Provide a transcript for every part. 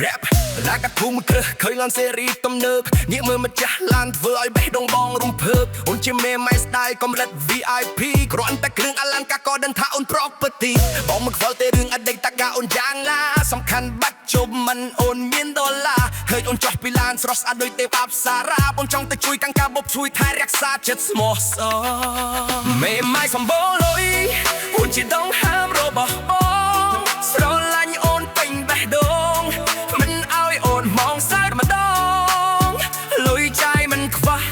rap ឡាកាភូមិគ្រឹះឃើញឡានសេរីទំនើបងាកមើលម្ចាស់ឡានធ្វើឲ្យបេះដូងបងរំភើបអូនជាមេម៉ែស្ដាយកំរិត VIP គ្រាន់តែគ្រឿងអាឡានកាក៏ដឹងថាអូនប្រពទីបងមិនខ្វល់ទេរឿងអតីតកាអូនយ៉ាងណាសំខាន់បាច់ជុំមិនអូនមានដុល្លារឃើញអូនចោះពីឡានស្រស់ស្អាតដូចទេពអប្សរាបងចង់ទៅជួយកាំងការបបជួយថែរក្សាចិត្តស្មោះសរមេម៉ែសម្បូរលុយអូនជាដងហាមរបស់បងស្រឡាញ់អូនពេញបេះដូងមិនឲ្យអូនមองសើតម្ដងលុយចាយមិនខ្វះ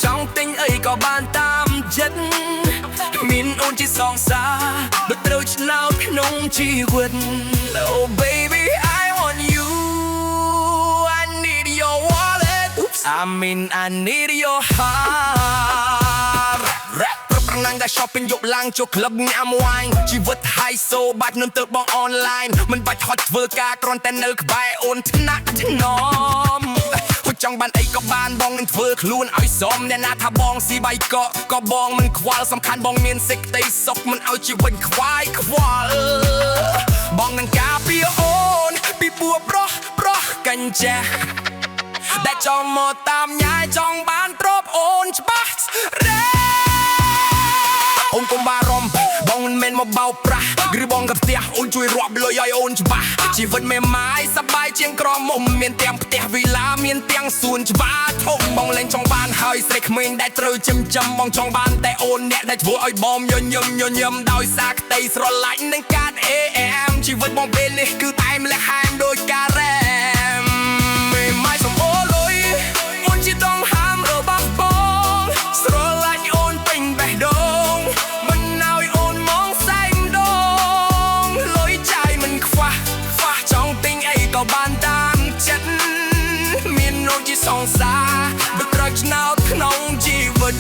ចង់ទិញអីក៏បានតាមចិត្តមានអូនជាសងសាដូចត្រូវឆ្នោតក្នុងជីវិត Oh baby I want you I need your wallet Oops I mean I need your heart Rap ប្រណាំងតែ shopping យកឡើងចូល club ញ៉ាំ wine ជីវិត high so បាច់នឹងទៅបង online មិនបាច់ហត់ធ្វើការគ្រាន់តែនៅក្បែរអូនថ្នាក់ថ្នមចង់បានអីក៏បានបងនឹងធ្វើខ្លួនឲ្យសមអ្នកណាថាបងស៊ីបាយកកក៏បងមិនខ្វល់សំខាន់បងមានសេចក្តីសុខមិនឲ្យជីវិតខ្វាយខ្វល់បងនឹងការពារអូនពីពួរប្រុសកញ្ចាស់ដែលចង់មកតាមញ៉ាយចង់បានទ្រពអូនច្បាស់រ៉េអូនកុំបារម្ភបងមិនមែនមកបោកប្រាស់ឬបងក៏ផ្ទះអូនជួយរាប់លុយឲ្យអូនច្បាស់ជីវិតមេម៉ាយសប្បាយជាងក្រមុំមានទាំងផ្ទះវីឡាមានទាំងសួនច្បារធំបងលែងចង់បានហើយស្រីក្មេងដែលត្រូវចិញ្ចឹមបងចង់បានតែអូនអ្នកដែលធ្វើឲ្យបងញញឹមដោយសារក្តីស្រឡាញ់និងការ AM ជីវិតបងពេលនេះគឺតែម្លេះហែមដោយការរ៉េមមេម៉ាយសម្បូរលុយអូនជាដងហាមរបស់បងស្រឡាញ់អូនពេញបេះដូងមិនឲ្យអូនមកសែងដងលុយចាយមិនខ្វះចង់ទិញអីក៏បានតាមចិត្តមានអូនជាសងសាដូចត្រូវឆ្នោតក្នុងជីវិត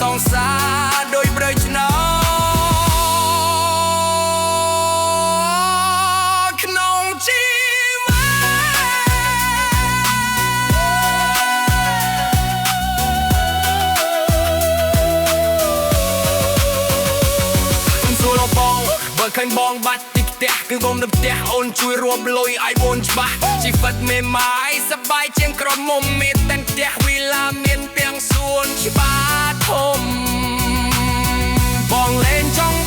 សងសាដោយប្រៃឆ្នោក្នុងជីវិតសួរបងបើឃើញបងបាត់ទីផ្ទះគឺបងទៅផ្ទះអូនជួយរួមលុយឲ្យអូនច្បាស់ជីវិតមេម៉ាយសប្បាយជាងក្រមុំមានទាំងផ្ទះវីឡាមានទាំងសួនច្បារធំបងលែងចង់